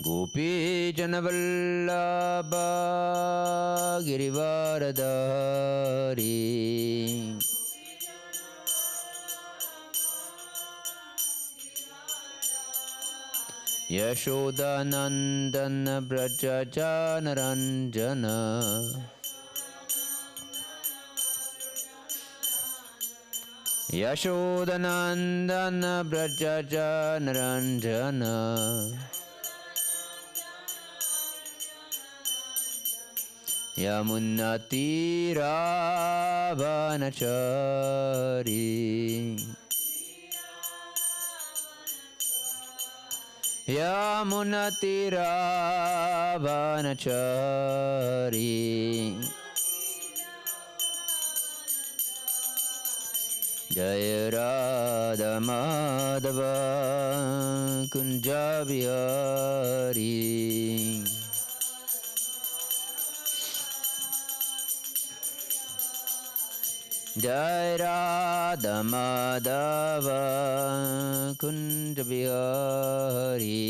गोपीजनवल्लभा गिरिवरधारी यशोदानन्दन व्रजनरञ्जन यशोदानन्दन व्रजनरञ्जन यमुनातीरावनचारी यमुनातीरावनचारी जय राधा माधव कुंज बिहारी जय राधा माधव कुंज बिहारी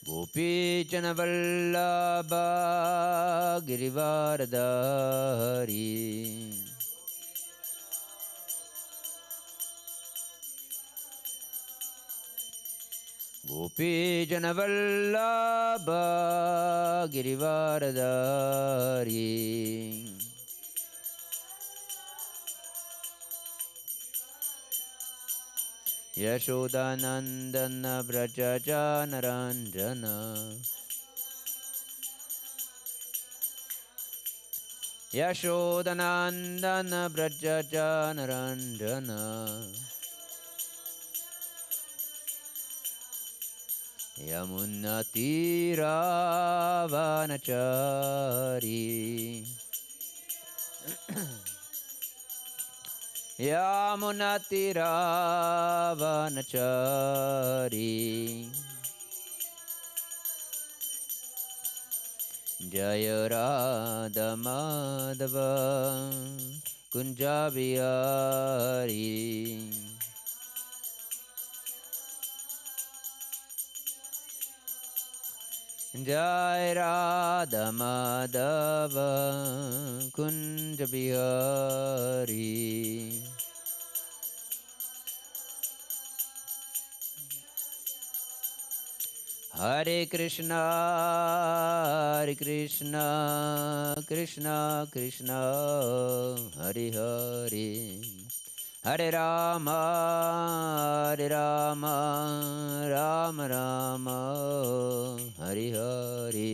गोपीजन वल्लभ गिरिवरधारी गोपीजन वल्लभ गिरिवरधारी यशोदानन्दन व्रजनरञ्जन यशोदानन्दन व्रजनरञ्जन यमुनातीरावनचारी यमुनातीरावनचारी जय राधा माधव कुंज बिहारी जय राधा माधव कुंज बिहारी हरे कृष्णा कृष्णा कृष्णा हरे हरे हरे राम राम राम हरे हरे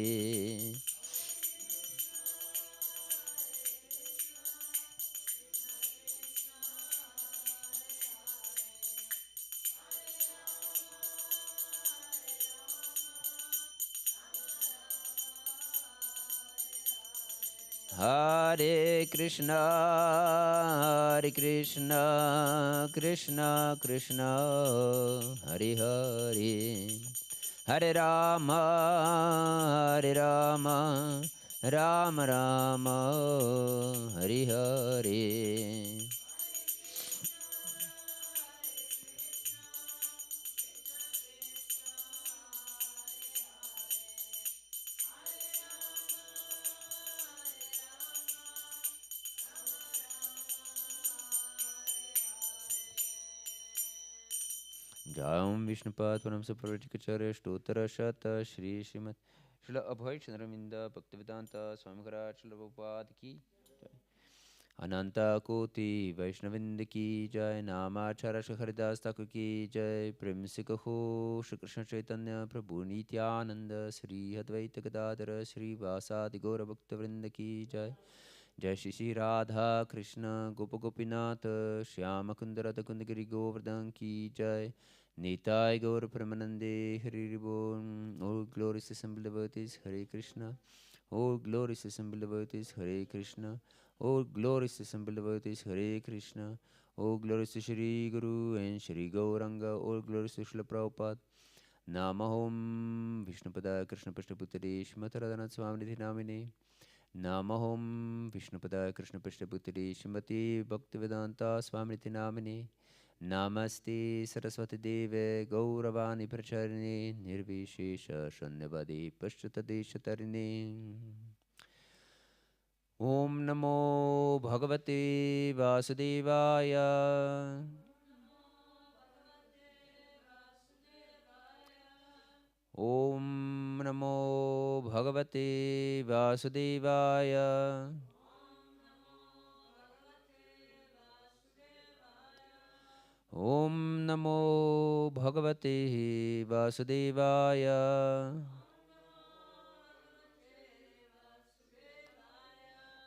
हरे कृष्णा कृष्णा कृष्णा हरे हरे हरे राम राम राम हरे हरे जाम विष्णुपाद परम सुप्रवचिकचर्य स्तोत्र शत श्री श्रीमद श्रील अभय चंद्रमिंद भक्तिवेदांत स्वामी महाराज श्रील प्रभुपाद की जय। अनंत कोटि वैष्णविंद की जय। नामाचार्य श्री हरिदास ठाकुर की जय। प्रेम से कहो श्री कृष्ण चैतन्य प्रभु नित्यानंद श्री अद्वैत गदाधर श्री वासादि गौर भक्तवृंद की जय। जय श्री श्री राधा कृष्ण गोप गोपीनाथ श्याम कुंद राधा कुंद गिरि गोवर्धन की जय। Nitai Gaur Pramanande Hari Boom. All glorious assembled devotees, Hare Krishna. All glorious assembled devotees, Hare Krishna. All glorious assembled devotees, Hare Krishna. All glorious to Shri Guru and Shri Gauranga. All glorious to Srila Prabhupada. Namahom Vishnupada Krishna Prashna Putade Shrimati Radhanath Swaminithi Namine. Namahom Vishnupada Krishna Prishna Bhutari Shrimati Bhaktivedanta Swamriti Namini Namaste Saraswati Deve Gauravani Pracharini Nirvishesha Shanyavadi Pashtutade Shatarini Om Namo Bhagavate Vasudevaya Om Namo Bhagavate Vasudevaya Om Namo Bhagavate Vasudevaya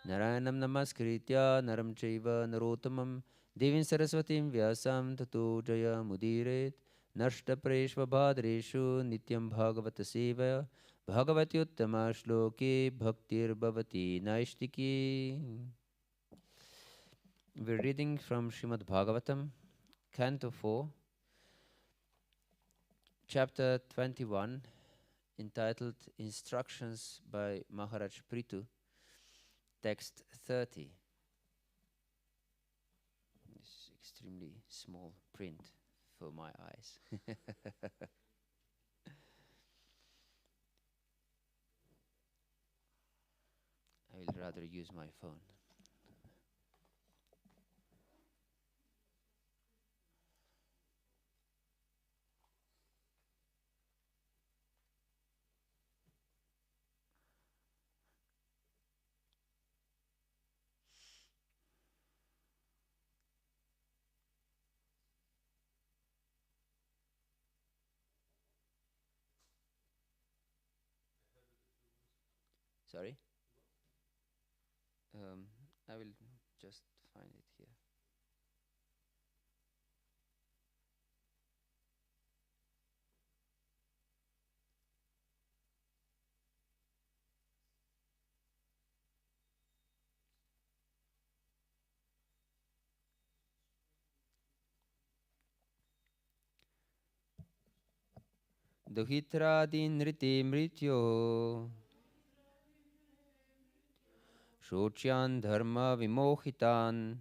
Narayanam Namaskritya Naram Chaiva Narottamam Devim Saraswatim Vyasam Tato Jaya Mudiret Nashta Preshva Bhadreshu Nityam Bhagavata Sevaya Bhagavati Uttama Shloke Bhaktir Bhavati Naishtiki. We're reading from Srimad Bhagavatam, Canto 4, Chapter 21, entitled Instructions by Maharaj Prithu, Text 30. It's extremely small print for my eyes. I will rather use my phone. Sorry? I will just find it here. Duhitradinriti mrityo Shocyan dharma vimohitan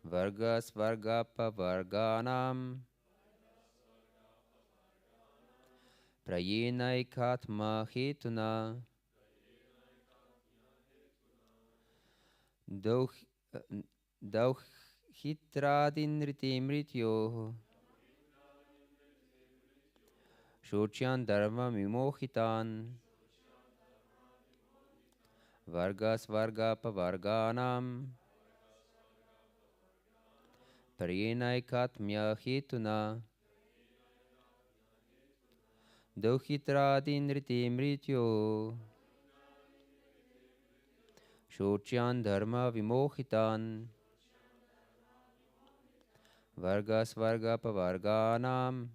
Vargas vargapa varganam Prayenaikatma hetuna Dauhitradinriti mrityo Shocyan dharma vimohitan Vargas vargapa varganam Prayenaikatmya hetuna Dauhitradinriti mrityo Shocyan dharma vimohitan Vargas vargapa varganam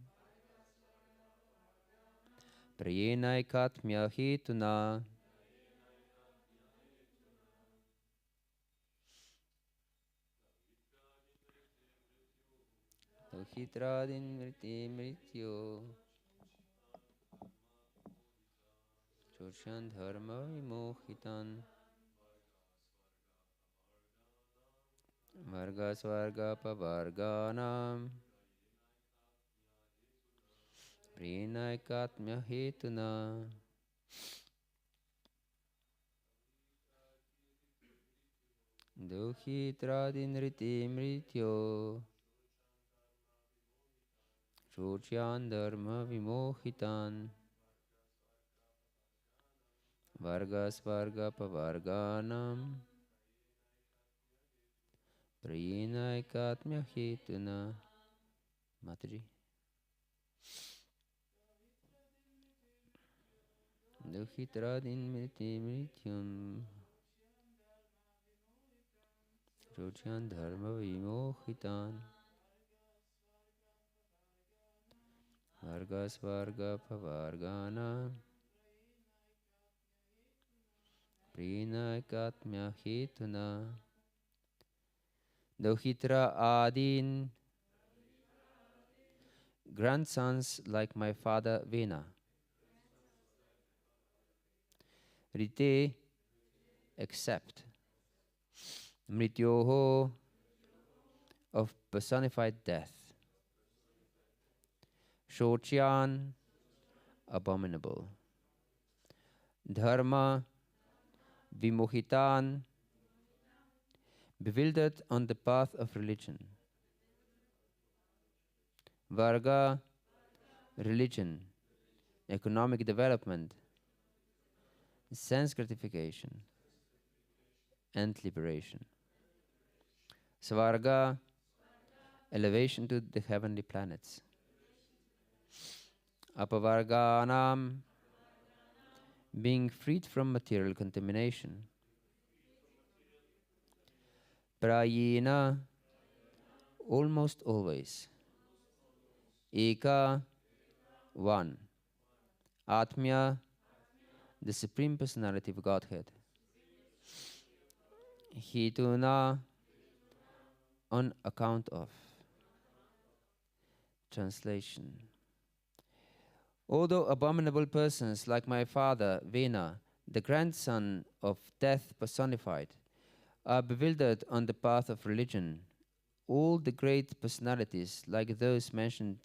Prayenaikatmya hetuna Dauhitradinriti mrityo Shocyan dharma vimohitan Vargas vargapa varganam Prayenaikatmya hetuna Dauhitradinriti mrityo Shocyan dharma vimohitan Vargas vargapa varganam Prayenaikatmya hetuna. Mataji. Dauhitradinriti mrityam Shocyan dharma vimohitan Vargas vargapa varganam Prayenaikatmya hetuna. Dauhitra Adin, grandsons like my father Vena, Rite, accept. Mrityoho, of personified death. Shocyan, abominable. Dharma, vimohitan, bewildered on the path of religion. Varga, religion, economic development, sense gratification, and liberation. Svarga, elevation to the heavenly planets. Apavarganam, being freed from material contamination. Prayena, almost always. Eka, one. Atmya, the Supreme Personality of Godhead. Hituna, on account of. Translation. Although abominable persons like my father, Vena, the grandson of death personified, are bewildered on the path of religion, all the great personalities, like those mentioned,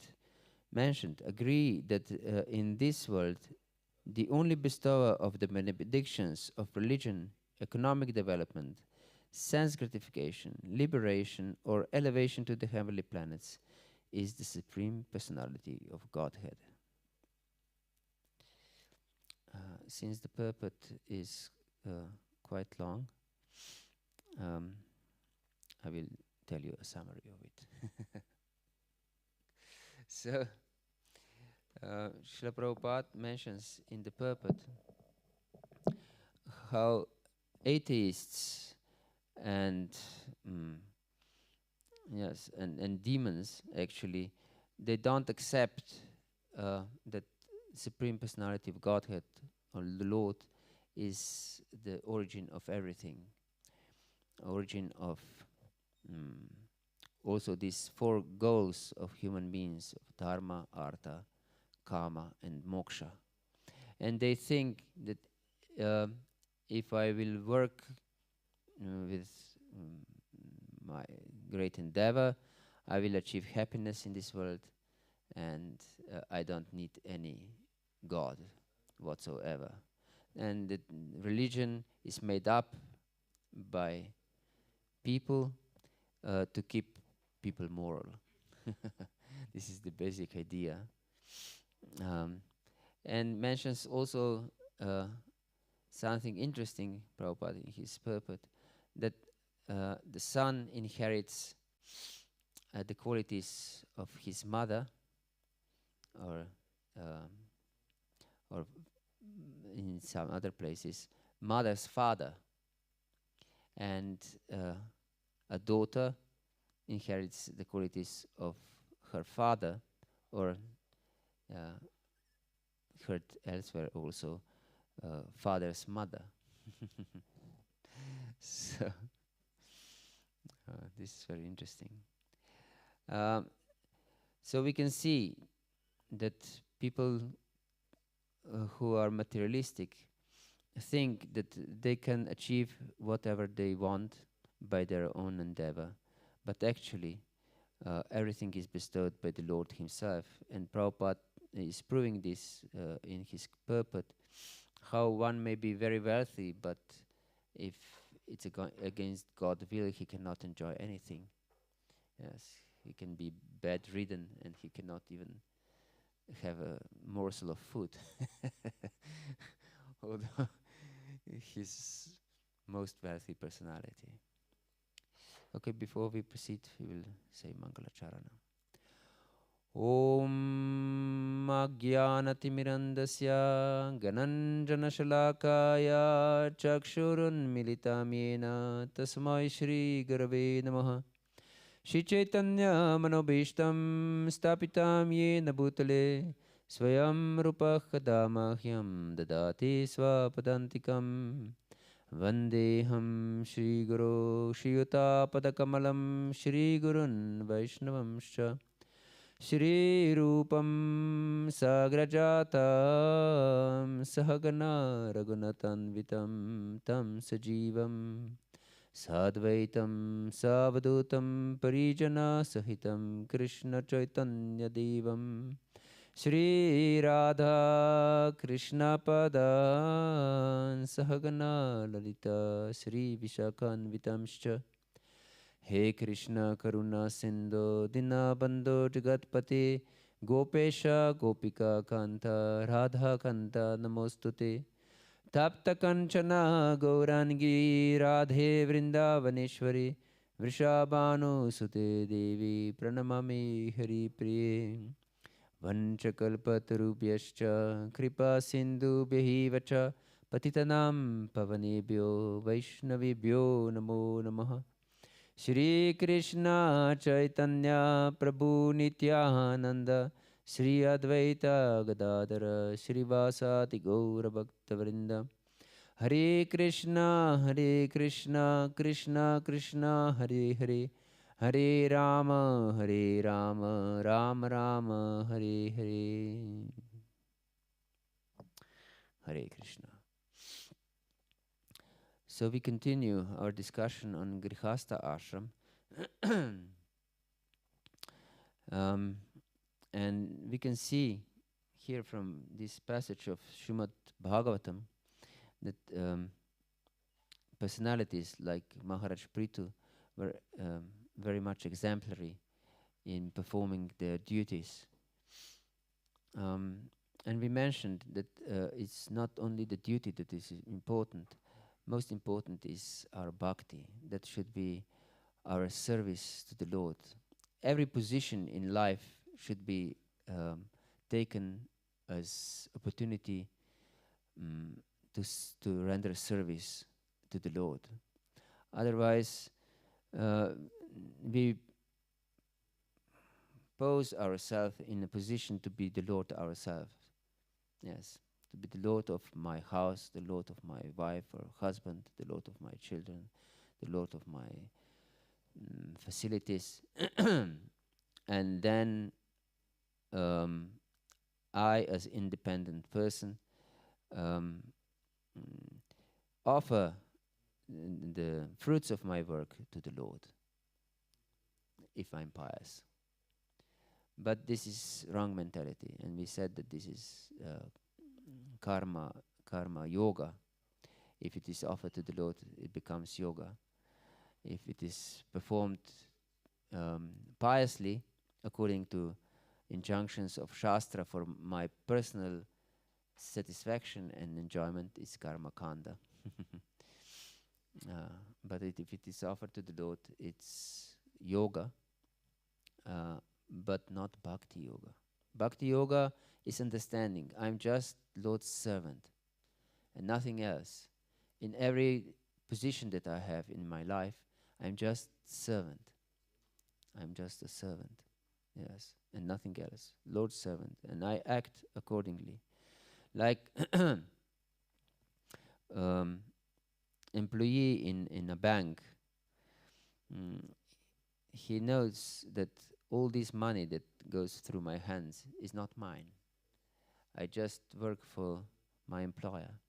agree that in this world, the only bestower of the benedictions of religion, economic development, sense gratification, liberation, or elevation to the heavenly planets is the Supreme Personality of Godhead. Since the purport is quite long, I will tell you a summary of it. So, Srila Prabhupada mentions in the purport how atheists and and demons actually, they don't accept that Supreme Personality of Godhead or the Lord is the origin of everything, origin of also these four goals of human beings, of Dharma, Artha, Kama, and Moksha. And they think that if I will work with my great endeavor, I will achieve happiness in this world, and I don't need any God whatsoever. And the religion is made up by people to keep people moral. This is the basic idea. And mentions also something interesting, Prabhupada, in his purport, that the son inherits the qualities of his mother, or in some other places, mother's father, and a daughter inherits the qualities of her father, or heard elsewhere also, father's mother. So this is very interesting. So we can see that people who are materialistic think that they can achieve whatever they want by their own endeavor, but actually everything is bestowed by the Lord himself. And Prabhupada is proving this in his purport, how one may be very wealthy, but if it's against God's will, he cannot enjoy anything. Yes, he can be bedridden and he cannot even have a morsel of food. Although his most wealthy personality. Okay, before we proceed, we will say Mangala Charana. Om Agyanatimirandasya Gananjana Shalakaya Chakshurun Militamena Tasmai Shri Gurave Namaha. Shri Chaitanya Manobishtam Stapitam Yena Bhutale Swayam Rupa Kadamahyam Dadati Swapadantikam Vandeham Shri Guru Shri Yuta Padakamalam Shri Gurun Vaishnavamscha Shri Rupam Sagrajatam Sahagana Raghunatanvitam Tam Sajivam Sadvaitam Savadutam Parijana Sahitam Krishna Chaitanya Devam Shri Radha Krishna Padan Sahagana Lalita Shri Vishakhanvitamscha He Krishna Karuna Sindhu Dinabandhu Jagatpate Gopesha Gopika Kanta Radha Kanta Namostute Tapta Kanchana Gaurangi Radhe Vrindavaneshwari Vrishabhanu Sute Devi Pranamami Hari Priye Vanchakalpatarubhyascha Kripa Sindhu Behivacha Patitanam Pavanebhyo Vaishnavibhyo Namo Namaha Shri Krishna Chaitanya Prabhu Nityananda Shri Advaita Gadadara Shri Vasati Gaura Bhaktavrinda Hare Krishna Krishna Krishna Hare Hare Hare Rama Rama Rama Hare Hare Hare Krishna. So we continue our discussion on Grihastha Ashram. And we can see here from this passage of Srimad Bhagavatam that personalities like Maharaj Prithu were very much exemplary in performing their duties. And we mentioned that it's not only the duty that is important. Most important is our bhakti. That should be our service to the Lord. Every position in life should be taken as opportunity to render service to the Lord. Otherwise, we pose ourselves in a position to be the Lord ourselves. Yes, to be the Lord of my house, the Lord of my wife or husband, the Lord of my children, the Lord of my facilities. And then I, as independent person, offer the fruits of my work to the Lord, if I'm pious. But this is wrong mentality, and we said that this is karma yoga. If it is offered to the Lord, it becomes yoga. If it is performed piously, according to injunctions of Shastra for my personal satisfaction and enjoyment, it's karma kanda. But if it is offered to the Lord, it's yoga, but not bhakti yoga. Bhakti yoga is understanding. I'm just Lord's servant and nothing else. In every position that I have in my life, I'm just servant. I'm just a servant, yes, and nothing else. Lord's servant, and I act accordingly. Like employee in a bank, he knows that all this money that goes through my hands is not mine. I just work for my employer.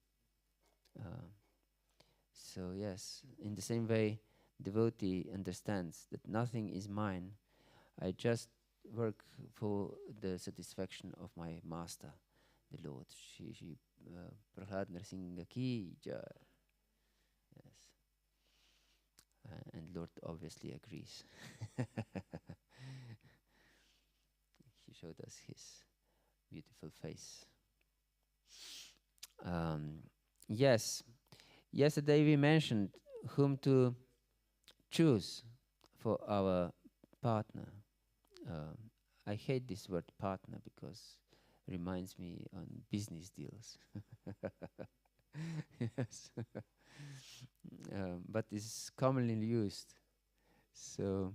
So yes, in the same way, devotee understands that nothing is mine. I just work for the satisfaction of my master, the Lord. Shri Prahlad Narsingha ki jai. Yes. And Lord obviously agrees. He showed us his beautiful face. Yes. Yesterday we mentioned whom to choose for our partner. I hate this word partner because it reminds me on business deals. Yes. But it's commonly used. So,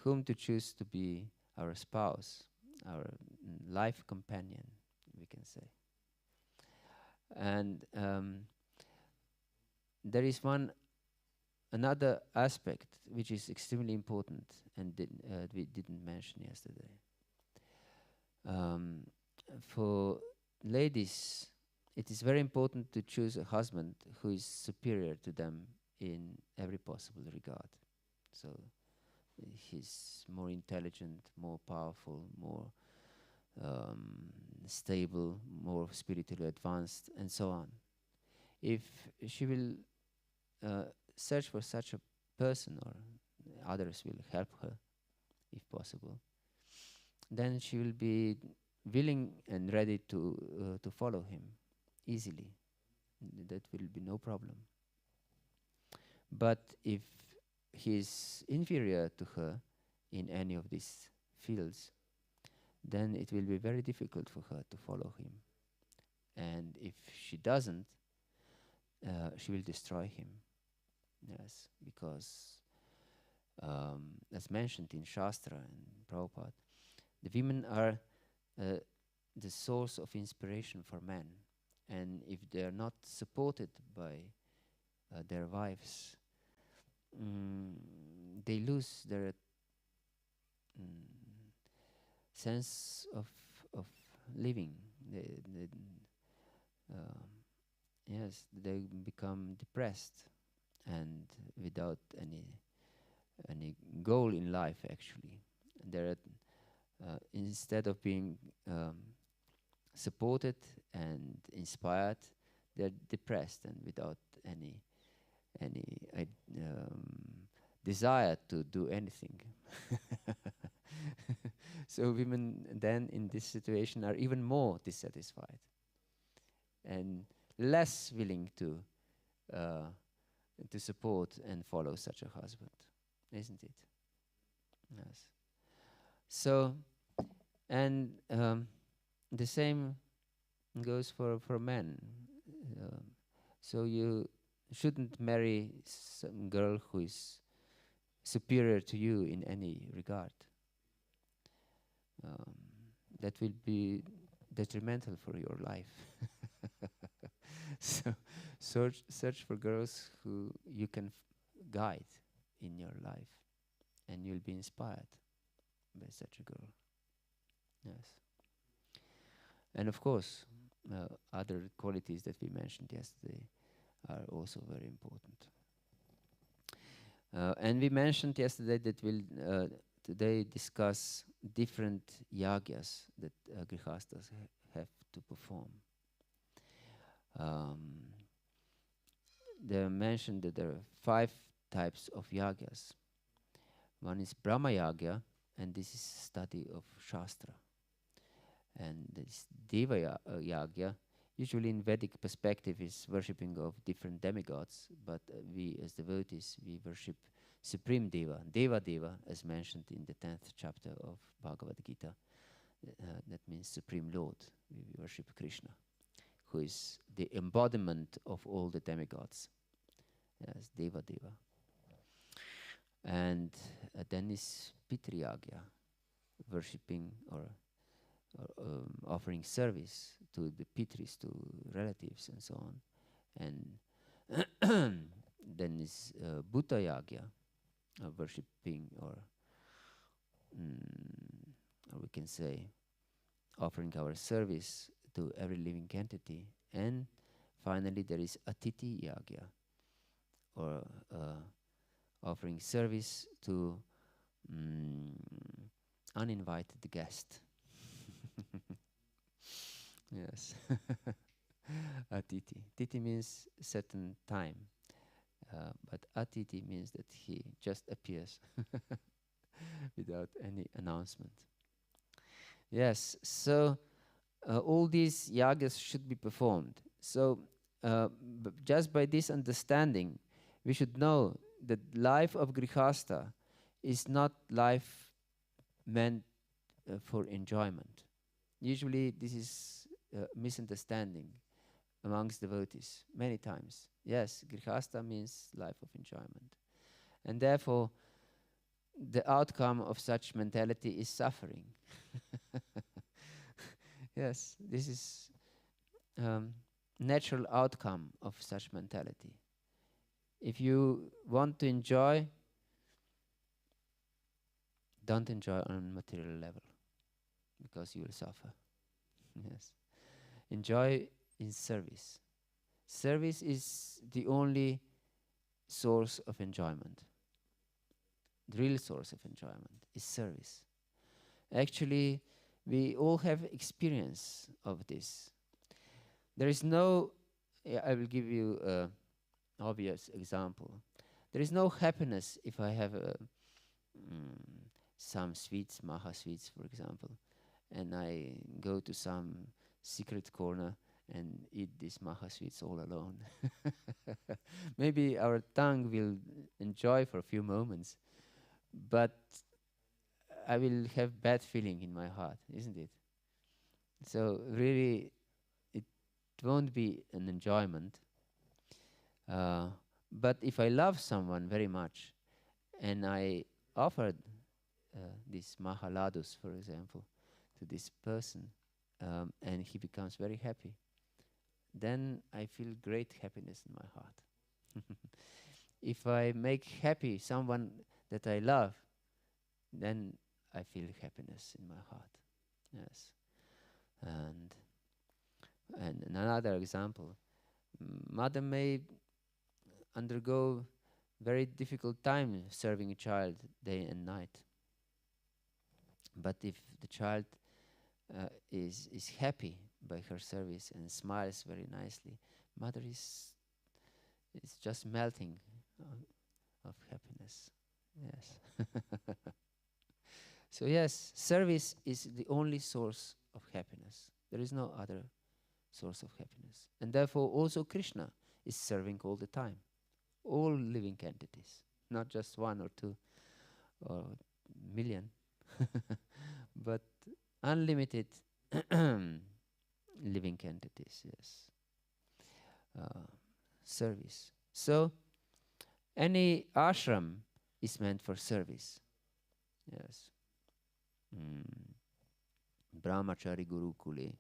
whom to choose to be our spouse, our life companion, we can say. And there is one another aspect which is extremely important and we didn't mention yesterday. For ladies, it is very important to choose a husband who is superior to them in every possible regard. So he's more intelligent, more powerful, more stable, more spiritually advanced, and so on. If she will search for such a person, or others will help her, if possible, then she will be willing and ready to follow him easily. That will be no problem. But if he is inferior to her in any of these fields, then it will be very difficult for her to follow him. And if she doesn't, she will destroy him. Yes, because as mentioned in Shastra and Prabhupada, the women are the source of inspiration for men. And if they are not supported by their wives, they lose their sense of living. Yes, they become depressed and without any goal in life. Actually, they're instead of being supported and inspired, they're depressed and without any desire to do anything. So women then in this situation are even more dissatisfied and less willing to support and follow such a husband, isn't it? Yes. So, and the same goes for men. So you shouldn't marry some girl who is superior to you in any regard. That will be detrimental for your life. So search for girls who you can guide in your life, and you'll be inspired by such a girl. Yes. And of course, other qualities that we mentioned yesterday are also very important. And we mentioned yesterday that we'll today discuss different yagyas that grihastas have to perform. They mentioned that there are 5 types of yagyas. One is Brahma Yagya, and this is study of Shastra. And this Deva Yagya, usually in Vedic perspective, is worshipping of different demigods, but we as devotees, we worship Supreme Deva, Deva, as mentioned in the 10th chapter of Bhagavad Gita. That means Supreme Lord. We worship Krishna, who is the embodiment of all the demigods. Yes, Deva. And then is Pitriyagya, worshipping or offering service to the Pitris, to relatives and so on. And then is Bhuta Yagya, worshipping or we can say offering our service to every living entity. And finally there is Atiti Yagya, or offering service to uninvited guest. Yes. Atiti. Titi means certain time, but Atiti means that he just appears without any announcement. Yes, so all these yagas should be performed. So just by this understanding, we should know that life of grihasta is not life meant for enjoyment. Usually this is misunderstanding amongst devotees many times. Yes, grihasta means life of enjoyment. And therefore, the outcome of such mentality is suffering. Yes, this is natural outcome of such mentality. If you want to enjoy, don't enjoy on material level, because you will suffer. Yes. Enjoy in service. Service is the only source of enjoyment. The real source of enjoyment is service. Actually, we all have experience of this. There is no, I will give you an obvious example. There is no happiness if I have some sweets, maha sweets, for example, and I go to some secret corner and eat these maha sweets all alone. Maybe our tongue will enjoy for a few moments, but I will have bad feeling in my heart, isn't it? So really, it won't be an enjoyment. But if I love someone very much and I offered these mahaladus, for example, to this person, and he becomes very happy, then I feel great happiness in my heart. If I make happy someone that I love, then I feel happiness in my heart. Yes. And another example, mother may undergo very difficult time serving a child day and night. But if the child is happy by her service and smiles very nicely, mother is just melting of happiness. Yes. So yes, service is the only source of happiness. There is no other source of happiness. And therefore also Krishna is serving all the time. All living entities, not just one or two or million, but unlimited living entities, yes. Service. So any ashram is meant for service. Yes. Brahmachari Gurukule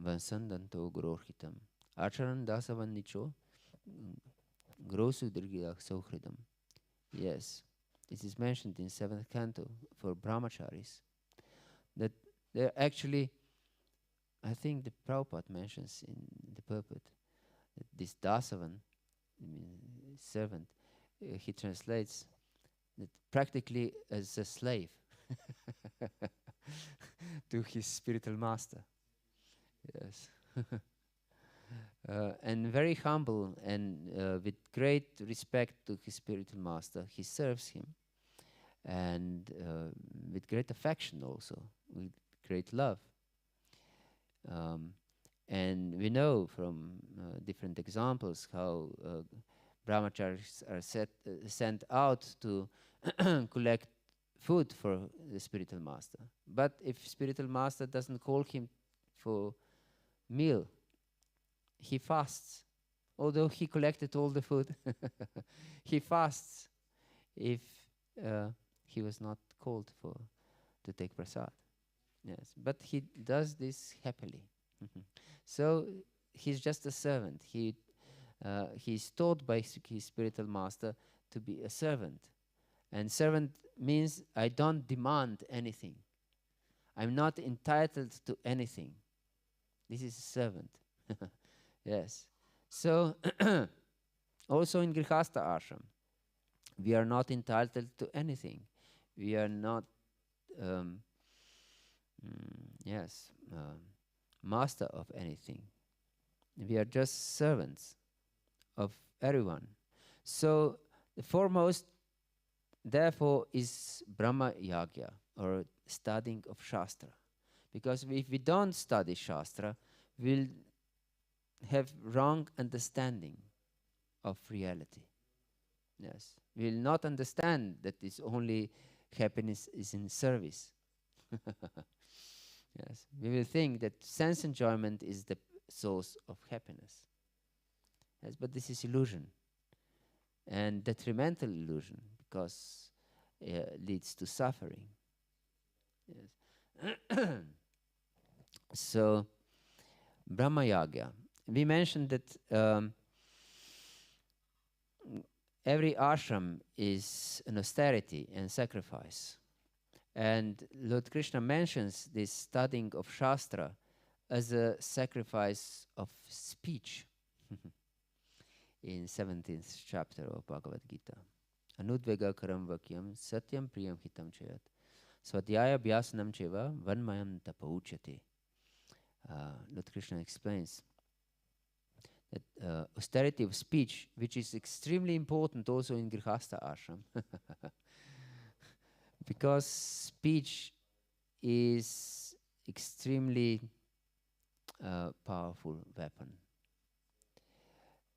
Vansandanto Grohitam Acharan Dasavannicho Grosudirgya Sohridam. Yes, this is mentioned in 7th canto for brahmacharis. That they're actually, I think the Prabhupada mentions in the purport, that this Dasavan, servant, he translates that practically as a slave to his spiritual master. Yes. And very humble and with great respect to his spiritual master, he serves him, and with great affection also, with great love. And we know from different examples how brahmacharis are sent out to collect food for the spiritual master. But if spiritual master doesn't call him for meal, he fasts. Although he collected all the food, he fasts if he was not called to take prasad. Yes, but he does this happily. So he's just a servant. He's taught by his spiritual master to be a servant. And servant means I don't demand anything. I'm not entitled to anything. This is a servant. Yes. So also in Grihastha ashram, we are not entitled to anything. We are not, master of anything. We are just servants of everyone. So the foremost, therefore, is Brahma Yagya, or studying of Shastra. Because if we don't study Shastra, we'll have wrong understanding of reality. Yes, we will not understand that this only happiness is in service. Yes, we will think that sense enjoyment is the source of happiness. Yes, but this is illusion, and detrimental illusion, because leads to suffering. Yes. So, Brahma Yagya. We mentioned that every ashram is an austerity and sacrifice. And Lord Krishna mentions this studying of Shastra as a sacrifice of speech in 17th chapter of Bhagavad Gita. Anudvega karam vakyam satyam priyam hitam chayat swadhyaya bhyasanam cheva vanmayam tapauchate. Lord Krishna explains that austerity of speech, which is extremely important also in Grihastha ashram, because speech is extremely powerful weapon.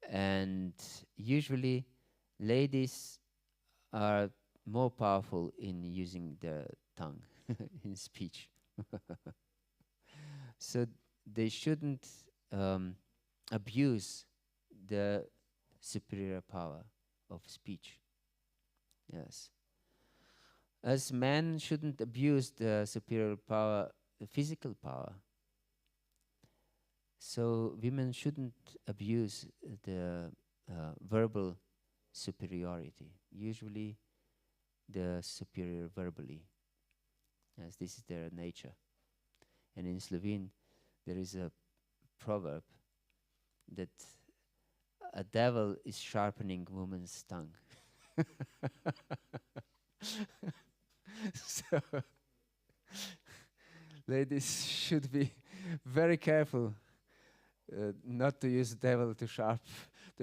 And usually ladies are more powerful in using their tongue in speech. So they shouldn't abuse the superior power of speech. Yes. As men shouldn't abuse the superior power, the physical power. So women shouldn't abuse the verbal superiority. Usually the superior verbally, as this is their nature. And in Slovene there is a proverb that a devil is sharpening woman's tongue. So ladies should be very careful not to use devil to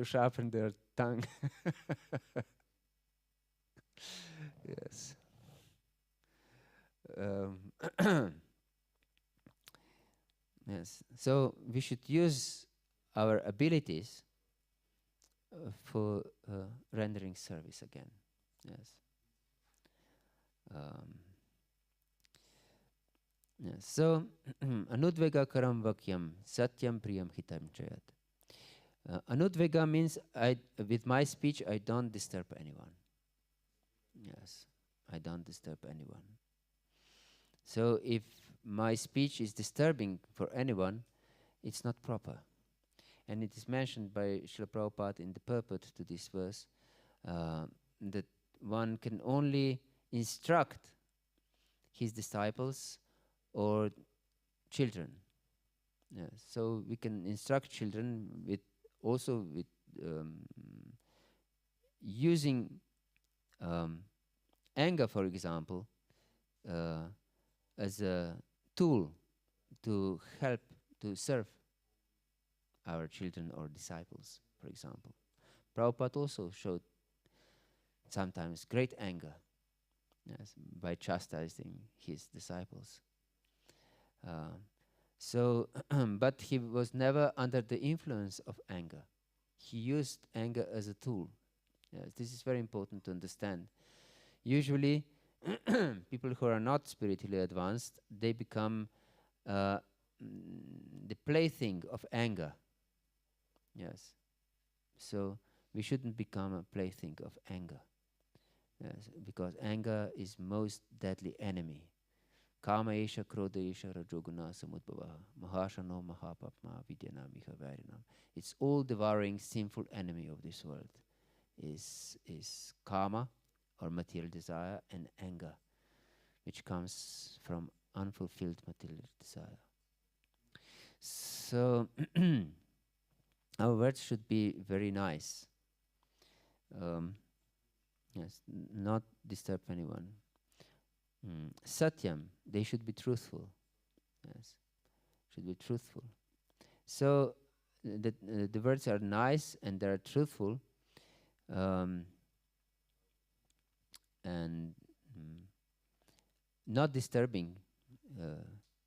sharpen their tongue. Yes. Yes. So we should use our abilities for rendering service again. Yes. Yes. So anudvega karam vakyam satyam priyam hitam chayat. Anudvega means with my speech I don't disturb anyone. Yes, I don't disturb anyone. So if my speech is disturbing for anyone, it's not proper. And it is mentioned by Srila Prabhupada in the purport to this verse that one can only instruct his disciples or children. Yes. So we can instruct children with using anger, for example, as a tool to help to serve our children or disciples, for example. Prabhupada also showed sometimes great anger, yes, by chastising his disciples. But he was never under the influence of anger. He used anger as a tool. Yes, this is very important to understand. Usually, people who are not spiritually advanced, they become the plaything of anger. Yes. So we shouldn't become a plaything of anger. Yes, because anger is most deadly enemy. Kama esha krodha esha rajoguna samudbhava mahashano mahapapma vidyana miha vairinam. It's all devouring sinful enemy of this world is karma or material desire and anger, which comes from unfulfilled material desire. So our words should be very nice. Yes, not disturb anyone. Satyam, they should be truthful. Yes, should be truthful. So the words are nice and they are truthful, and not disturbing,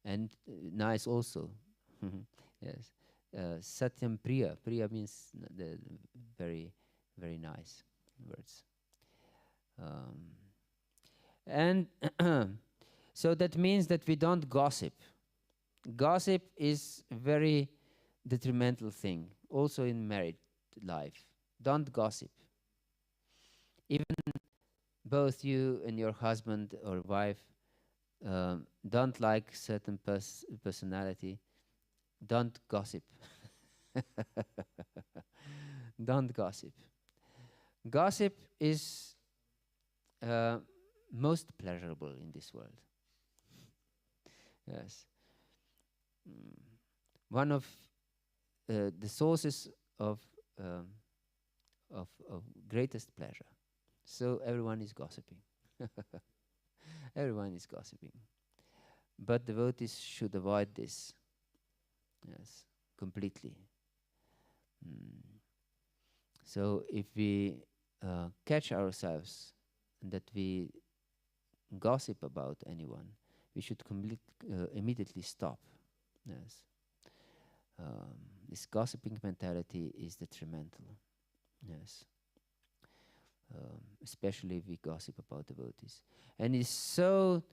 and nice also. Yes, Satyam Priya. Priya means the very, very nice words. And so that means that we don't gossip. Gossip is a very detrimental thing, also in married life. Don't gossip. Even both you and your husband or wife don't like certain personality, don't gossip. Don't gossip. Gossip is most pleasurable in this world. Yes. One of the sources of, um, of greatest pleasure. So everyone is gossiping. Everyone is gossiping. But devotees should avoid this. Yes, completely. So if we catch ourselves that we gossip about anyone, we should immediately stop. Yes. This gossiping mentality is detrimental. Yes. Especially if we gossip about devotees. And it's so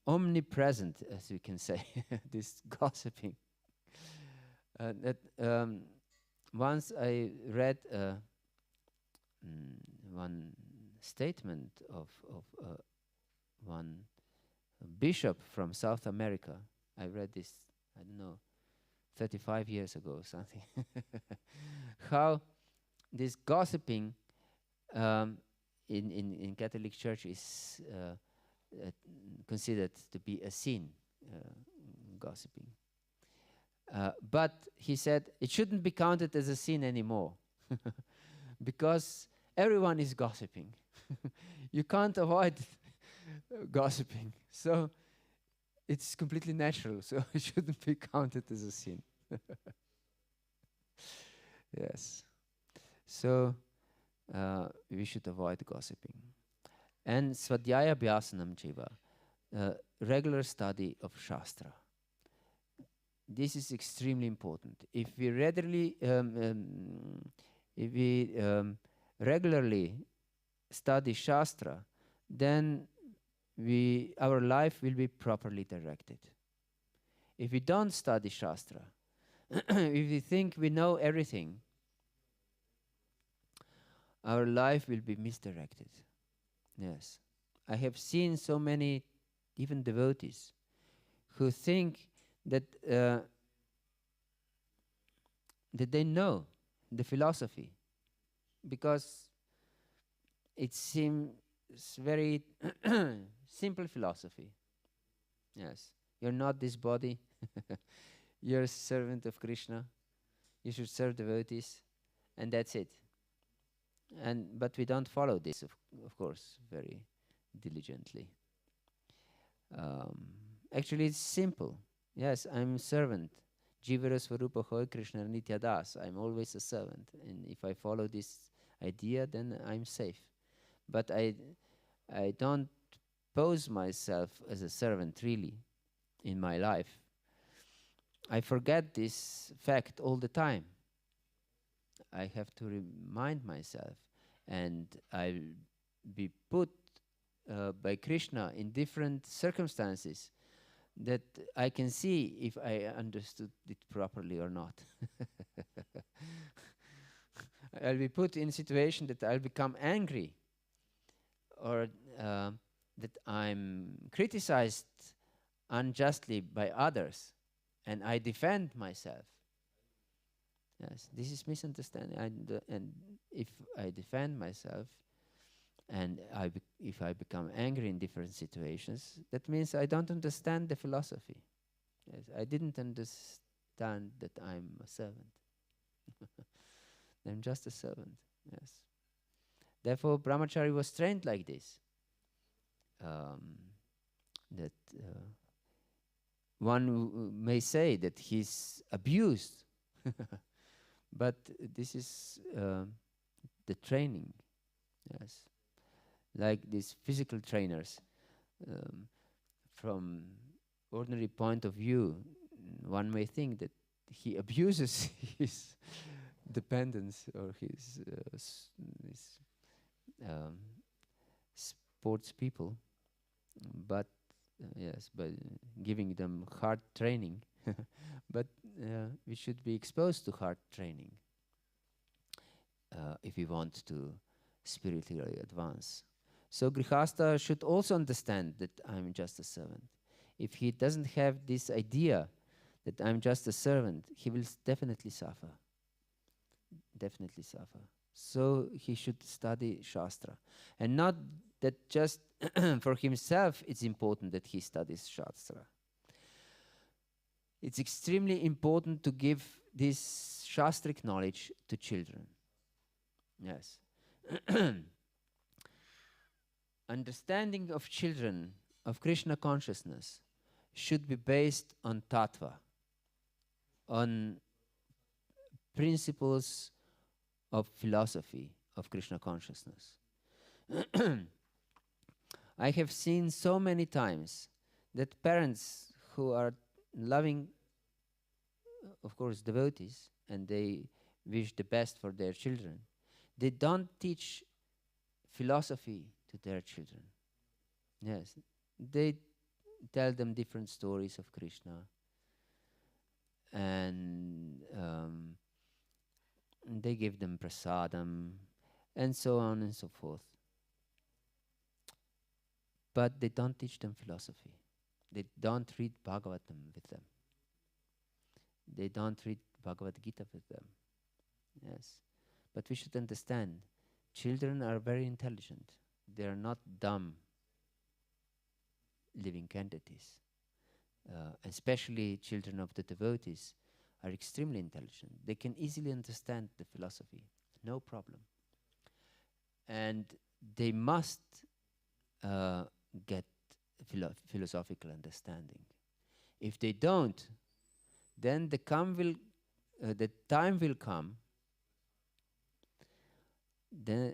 omnipresent, as we can say, this gossiping. That once I read one statement of one bishop from South America. I read this, I don't know, 35 years ago or something. How this gossiping in Catholic Church is considered to be a sin, gossiping. But he said it shouldn't be counted as a sin anymore because everyone is gossiping. You can't avoid gossiping. So it's completely natural. So it shouldn't be counted as a sin. Yes. So we should avoid gossiping. And Svadhyaya Bhyasanam Jiva, regular study of Shastra. This is extremely important. If we regularly study Shastra, then our life will be properly directed. If we don't study Shastra, if we think we know everything, our life will be misdirected. Yes. I have seen so many, even devotees, who think that they know the philosophy because it seems very simple philosophy. Yes, you're not this body. You're a servant of Krishna. You should serve devotees, and that's it. But we don't follow this, of course, very diligently. Actually, it's simple. Yes, I'm a servant. Jivara Swarupa Hoy Krishna Nitya Das. I'm always a servant. And if I follow this idea, then I'm safe. But I don't pose myself as a servant really in my life. I forget this fact all the time. I have to remind myself, and I'll be put by Krishna in different circumstances that I can see if I understood it properly or not. I'll be put in a situation that I'll become angry, or that I'm criticized unjustly by others, and I defend myself. Yes, this is misunderstanding. And if I defend myself, and if I become angry in different situations, that means I don't understand the philosophy. Yes, I didn't understand that I'm a servant. I'm just a servant. Yes. Therefore, brahmachari was trained like this. That one may say that he's abused, but this is the training. Yes. Like these physical trainers, from ordinary point of view, one may think that he abuses his dependents or his sports people, but yes, by giving them hard training. But we should be exposed to hard training if we want to spiritually advance. So Grihastha should also understand that I'm just a servant. If he doesn't have this idea that I'm just a servant, he will definitely suffer. Definitely suffer. So he should study Shastra. And not that just for himself it's important that he studies Shastra. It's extremely important to give this Shastric knowledge to children. Yes. Understanding of children of Krishna consciousness should be based on tattva, on principles of philosophy of Krishna consciousness. I have seen so many times that parents who are loving, of course, devotees, and they wish the best for their children, they don't teach philosophy to their children. Yes, they tell them different stories of Krishna, and they give them prasadam, and so on and so forth. But they don't teach them philosophy. They don't read Bhagavatam with them. They don't read Bhagavad Gita with them. Yes. But we should understand, children are very intelligent. They are not dumb living entities. Especially children of the devotees are extremely intelligent. They can easily understand the philosophy, no problem. And they must get philosophical understanding. If they don't, then the time will come, then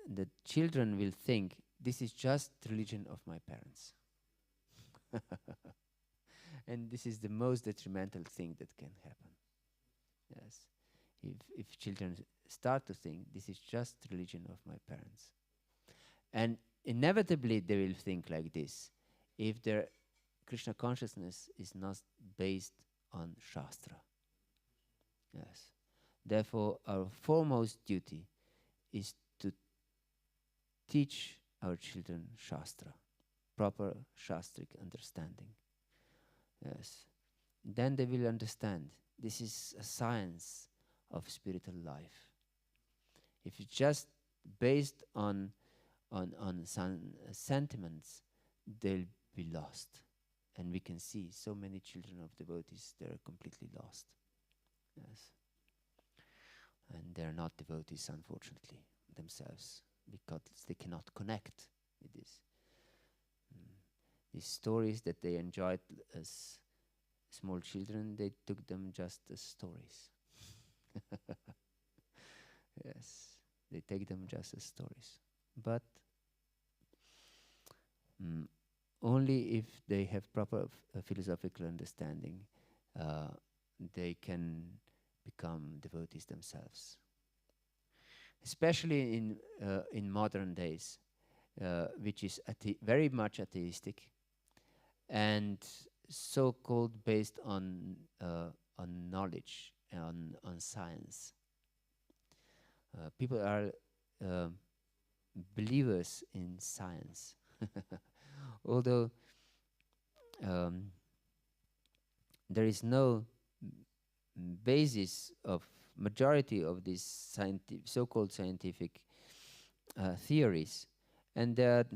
the children will think, this is just religion of my parents. And this is the most detrimental thing that can happen. Yes. If children start to think, this is just religion of my parents. And inevitably they will think like this if their Krishna consciousness is not based on Shastra. Yes. Therefore, our foremost duty is to teach our children Shastra, proper Shastric understanding. Yes. Then they will understand this is a science of spiritual life. If it's just based on some sentiments, they'll be lost. And we can see so many children of devotees, they're completely lost. Yes. And they're not devotees, unfortunately, themselves, because they cannot connect with this. These stories that they enjoyed as small children, they took them just as stories. Yes, they take them just as stories. But only if they have proper philosophical understanding, they can become devotees themselves. Especially in modern days, which is very much atheistic, and so-called based on knowledge, on science. People are believers in science, although there is no basis of majority of these so-called scientific theories, and they are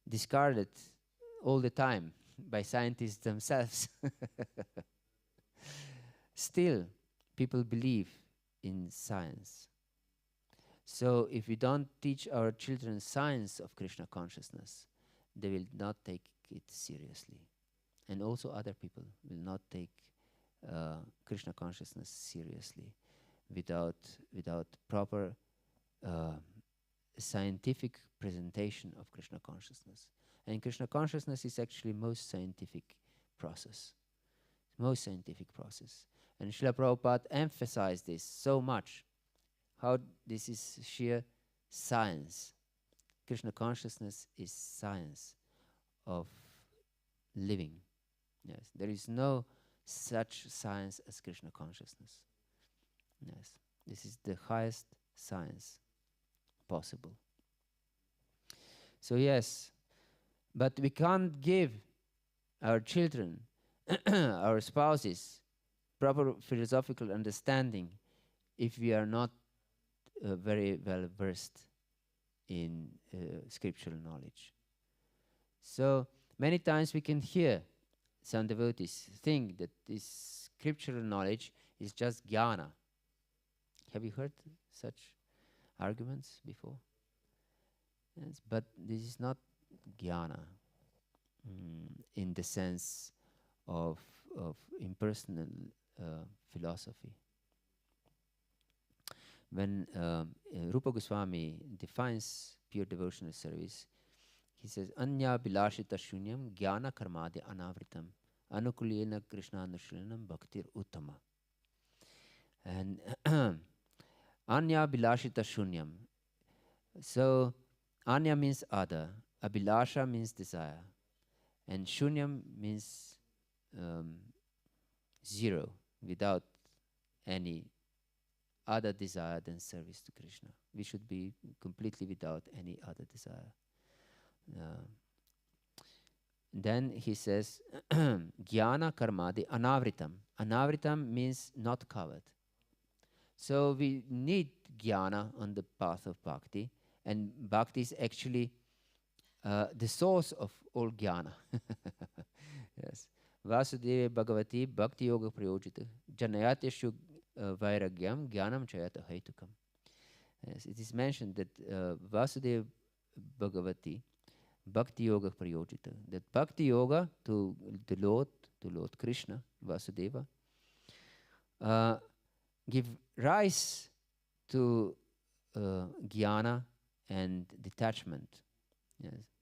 discarded all the time by scientists themselves. Still, people believe in science. So if we don't teach our children science of Krishna consciousness, they will not take it seriously. And also other people will not take Krishna consciousness seriously without proper scientific presentation of Krishna consciousness. And Krishna consciousness is actually most scientific process. Most scientific process. And Srila Prabhupada emphasized this so much, how this is sheer science. Krishna consciousness is science of living. Yes, there is no such science as Krishna consciousness. Yes, this is the highest science possible. So yes, but we can't give our children, our spouses, proper philosophical understanding if we are not very well versed in scriptural knowledge. So many times we can hear some devotees think that this scriptural knowledge is just jnana. Have you heard such arguments before? Yes, but this is not jnana in the sense of impersonal philosophy. When Rupa Goswami defines pure devotional service, he says, Anya bilashita shunyam jnana karmadi anavritam anukulena Krishna anushlanam bhaktir uttama. And Anya bilashita shunyam. So Anya means other, Abhilasha means desire, and Shunyam means zero, without any other desire than service to Krishna. We should be completely without any other desire. Then he says, Jnana karmadi anavritam. Anavritam means not covered. So we need jnana on the path of bhakti, and bhakti is actually the source of all jnana. Yes. Vasudeva Bhagavati Bhakti Yoga Prayojita Janayateshu Vairagyam Jnanam Chayata Haitukam. Yes, it is mentioned that Vasudeva Bhagavati Bhakti Yoga Prayojita, that Bhakti Yoga to Lord Krishna, Vasudeva, give rise to jnana and detachment. Yes.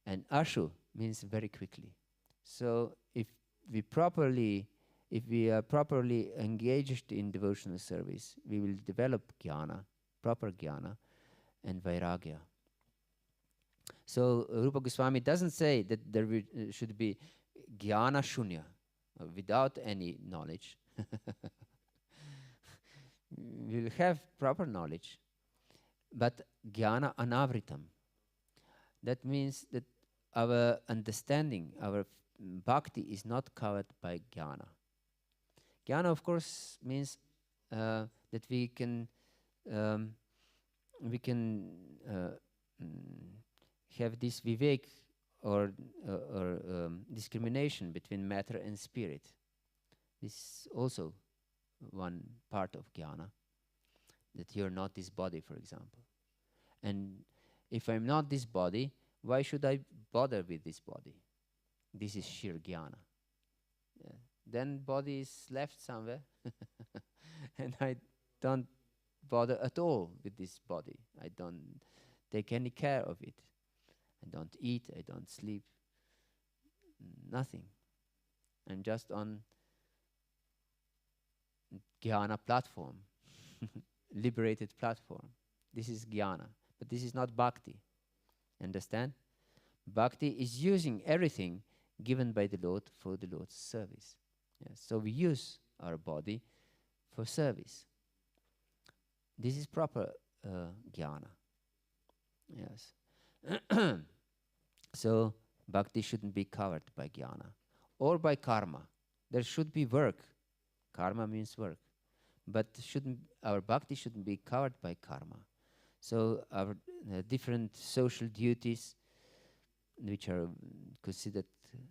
And ashu means very quickly. So if we are properly engaged in devotional service, we will develop jnana, proper jnana, and vairagya. So Rupa Goswami doesn't say that there should be jnana shunya, without any knowledge. We will have proper knowledge, but jnana anavritam. That means that our understanding, our bhakti is not covered by jnana. Jnana, of course, means that we can have this vivek or discrimination between matter and spirit. This is also one part of jnana, that you're not this body, for example. And if I'm not this body, why should I bother with this body? This is sheer jnana. Yeah. Then body is left somewhere, and I don't bother at all with this body. I don't take any care of it. I don't eat, I don't sleep, nothing. I'm just on jnana platform, liberated platform. This is jnana, but this is not bhakti. Understand? Bhakti is using everything given by the Lord for the Lord's service. Yes. So we use our body for service. This is proper jnana. Yes. So bhakti shouldn't be covered by jnana or by karma. There should be work. Karma means work. But our bhakti shouldn't be covered by karma. So our different social duties, which are considered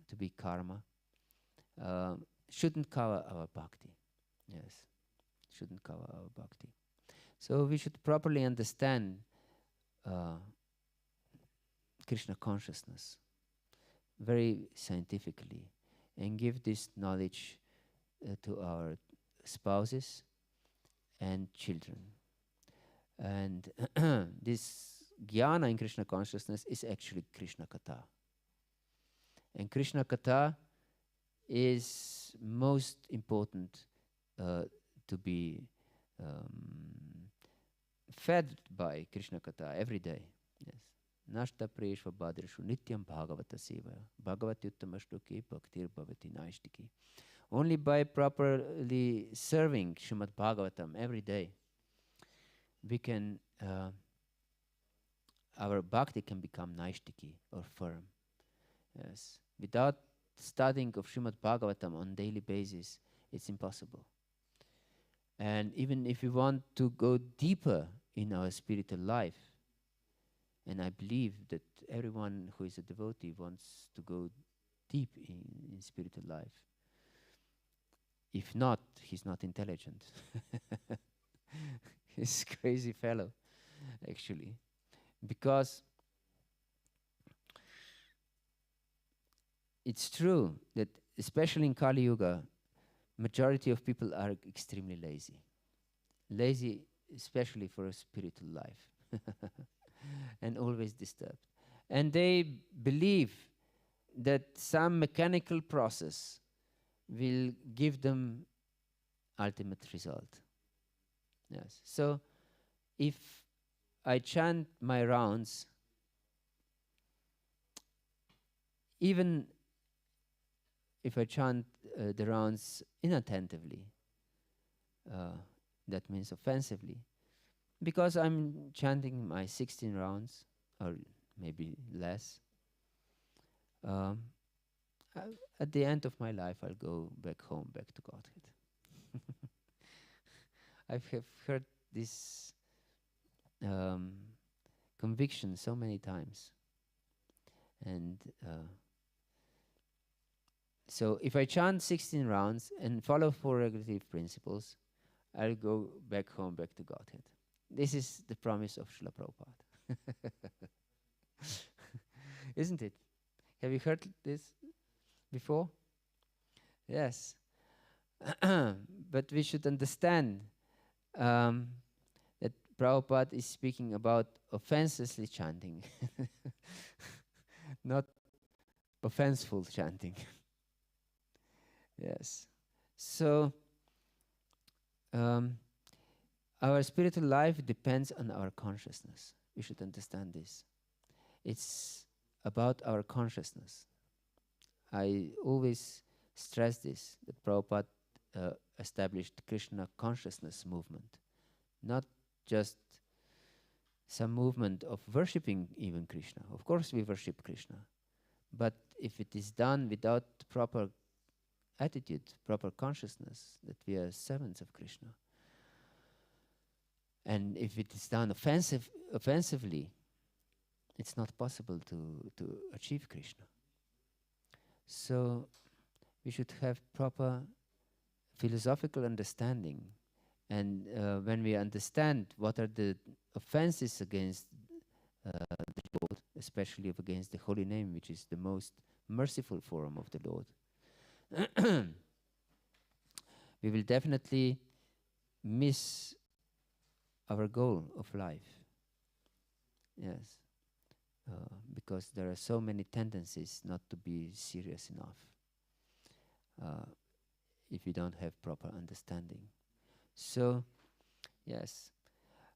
to be karma, shouldn't cover our bhakti. Yes, shouldn't cover our bhakti. So we should properly understand Krishna consciousness very scientifically and give this knowledge to our spouses and children. And this jnana in Krishna consciousness is actually Krishna Katha. And Krishna Katha is most important to be fed by Krishna Katha every day. Yes. Nashta preshva badrishu nityam bhagavata seva bhagavatyuttama shloke bhaktir bhavati naishtiki. Only by properly serving Srimad Bhagavatam every day, we can, our bhakti can become naishtiki or firm. Yes. Without studying of Srimad Bhagavatam on daily basis, it's impossible. And even if we want to go deeper in our spiritual life, and I believe that everyone who is a devotee wants to go deep in spiritual life. If not, he's not intelligent. He's a crazy fellow, actually. Because it's true that, especially in Kali Yuga, majority of people are extremely lazy. Lazy, especially for a spiritual life. And always disturbed. And they believe that some mechanical process will give them ultimate result. Yes. So if I chant my rounds, even if I chant the rounds inattentively, that means offensively, because I'm chanting my 16 rounds, or maybe less, at the end of my life, I'll go back home, back to Godhead. I have heard this conviction so many times. And so if I chant 16 rounds and follow 4 regulative principles, I'll go back home, back to Godhead. This is the promise of Srila Prabhupada. Isn't it? Have you heard this before? Yes. But we should understand that Prabhupada is speaking about offenselessly chanting, not offenseful chanting. Yes. So, our spiritual life depends on our consciousness. We should understand this. It's about our consciousness. I always stress this, that Prabhupada established Krishna consciousness movement, not just some movement of worshipping even Krishna. Of course we worship Krishna, but if it is done without proper attitude, proper consciousness, that we are servants of Krishna, and if it is done offensively, it's not possible to achieve Krishna. So we should have proper philosophical understanding, and when we understand what are the offenses against the Lord, especially against the holy name, which is the most merciful form of the Lord, we will definitely miss our goal of life. Yes. Because there are so many tendencies not to be serious enough if we don't have proper understanding. So, yes,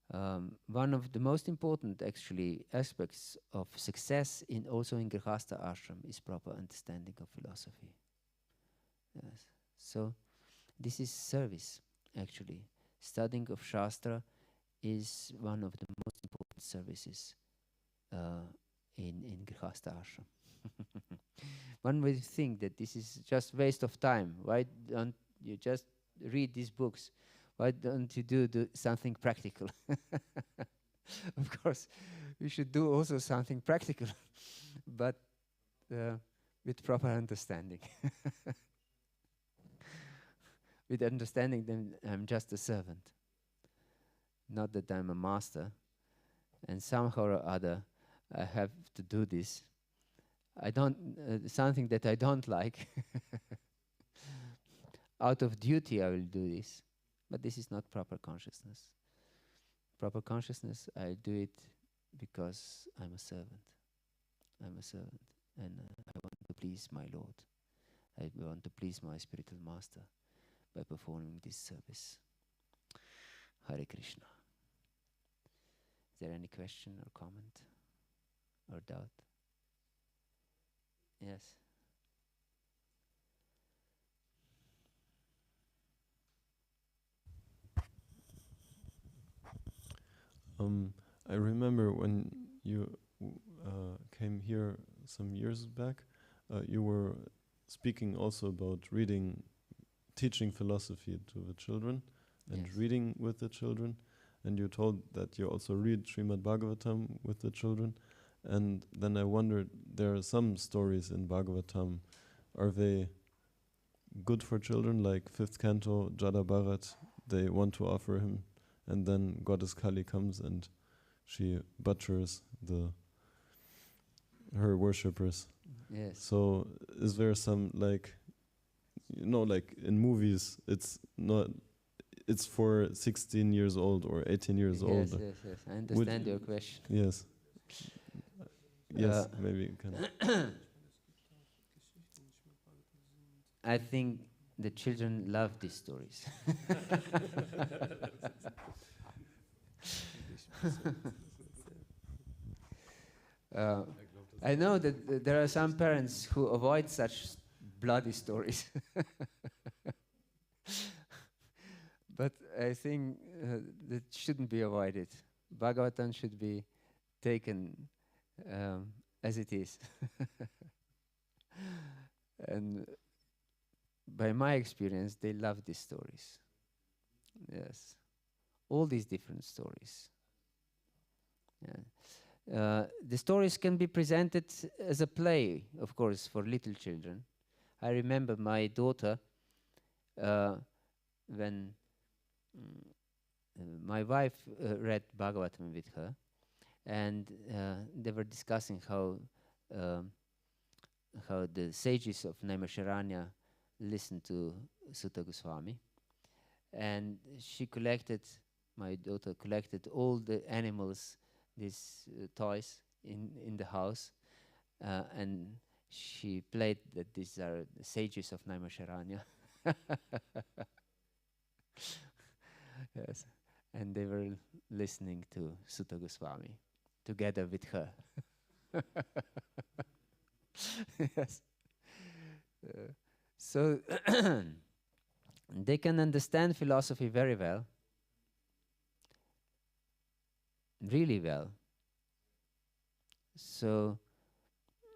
one of the most important actually aspects of success also in Grihastha ashram is proper understanding of philosophy. Yes. So this is service, actually. Studying of Shastra is one of the most important services in Grihastha ashram. One would think that this is just waste of time. Why don't you just read these books? Why don't you do something practical? Of course, we should do also something practical, but with proper understanding. With understanding that I'm just a servant, not that I'm a master, and somehow or other I have to do this. I don't, something that I don't like. Out of duty I will do this, but this is not proper consciousness. Proper consciousness, I do it because I'm a servant. I'm a servant, and I want to please my Lord. I want to please my spiritual master by performing this service. Hare Krishna. Is there any question or comment or doubt? Yes. I remember when you came here some years back, you were speaking also about teaching philosophy to the children, and Yes. reading with the children. And you told that you also read Srimad Bhagavatam with the children. And then I wondered, there are some stories in Bhagavatam. Are they good for children, like fifth canto, Jada Bharat? They want to offer him, and then Goddess Kali comes and she butchers her worshippers. Yes. So is there some, like, like in movies, it's not, it's for 16 years old or 18 years old. Yes, yes, yes. I understand your question. Yes. Yes, maybe you can. I think the children love these stories. I know that there are some parents who avoid such bloody stories. But I think that shouldn't be avoided. Bhagavatam should be taken as it is. And by my experience, they love these stories. Yes. All these different stories. Yeah. The stories can be presented as a play, of course, for little children. I remember my daughter, when my wife read Bhagavatam with her, and they were discussing how the sages of Naimisharanya listened to Sutta Goswami, and my daughter collected all the animals, these toys in the house, and she played that these are the sages of Naimisharanya. Yes, and they were listening to Sutta Goswami together with her. Yes. So they can understand philosophy very well, really well. So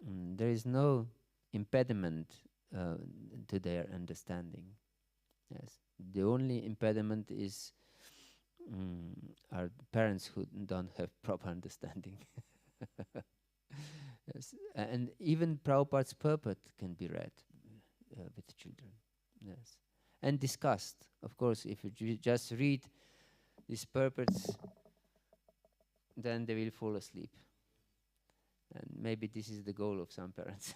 there is no impediment to their understanding. Yes, the only impediment is our parents who don't have proper understanding. Yes, and even Prabhupada's purport can be read with children. Yes, and discussed. Of course, if you just read these purports, then they will fall asleep. And maybe this is the goal of some parents.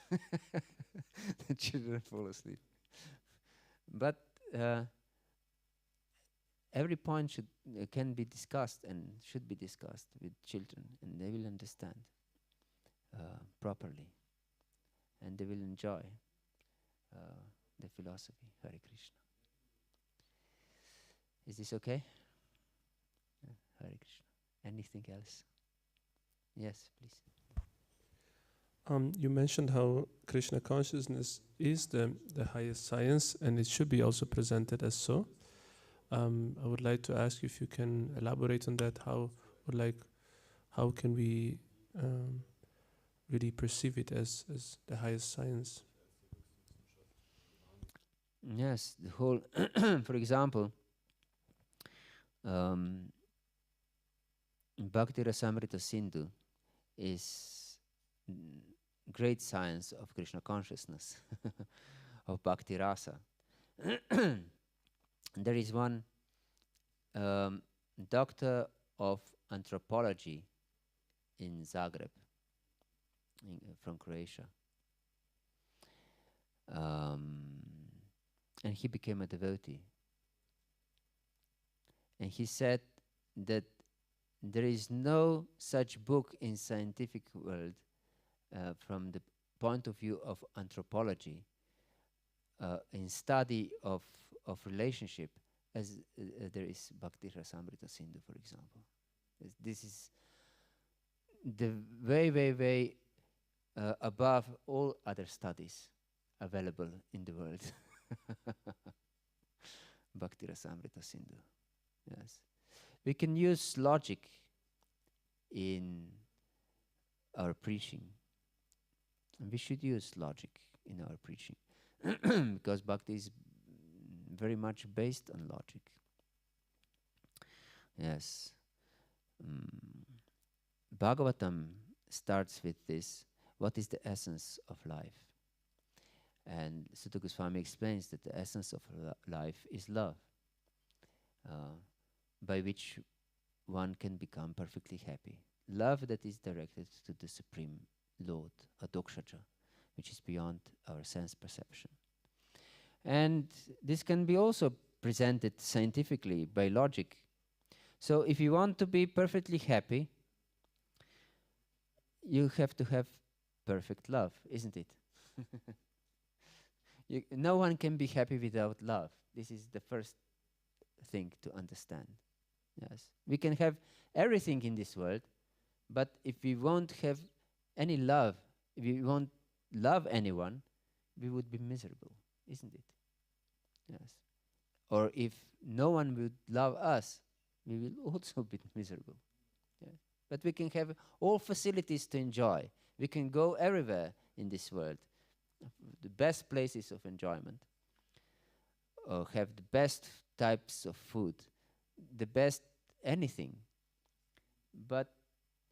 The children fall asleep. But every point can be discussed and should be discussed with children, and they will understand properly, and they will enjoy the philosophy. Hare Krishna. Is this okay? Hare Krishna. Anything else? Yes, please. You mentioned how Krishna consciousness is the highest science, and it should be also presented as so. I would like to ask you if you can elaborate on that. How can we really perceive it as the highest science? Yes, the whole, for example, Bhakti Rasamrita Sindhu is great science of Krishna consciousness, of Bhakti Rasa. There is one doctor of anthropology in Zagreb, from Croatia. And he became a devotee. And he said that there is no such book in scientific world from the point of view of anthropology in study of relationship as there is Bhakti Rasamrita Sindhu, for example. This is the way above all other studies available in the world. Bhakti Rasamrita Sindhu. Yes. We can use logic in our preaching. And we should use logic in our preaching. Because Bhakti is very much based on logic. Yes. Bhagavatam starts with this, what is the essence of life? And Sutta Goswami explains that the essence of life is love, by which one can become perfectly happy. Love that is directed to the Supreme Lord, Adokshaja, which is beyond our sense perception. And this can be also presented scientifically by logic. So if you want to be perfectly happy, you have to have perfect love, isn't it? No one can be happy without love. This is the first thing to understand. Yes, we can have everything in this world, but if we won't have any love, if we won't love anyone, we would be miserable, isn't it? Yes. Or if no one would love us, we will also be miserable. Yeah. But we can have all facilities to enjoy. We can go everywhere in this world, the best places of enjoyment, or have the best types of food, the best anything. But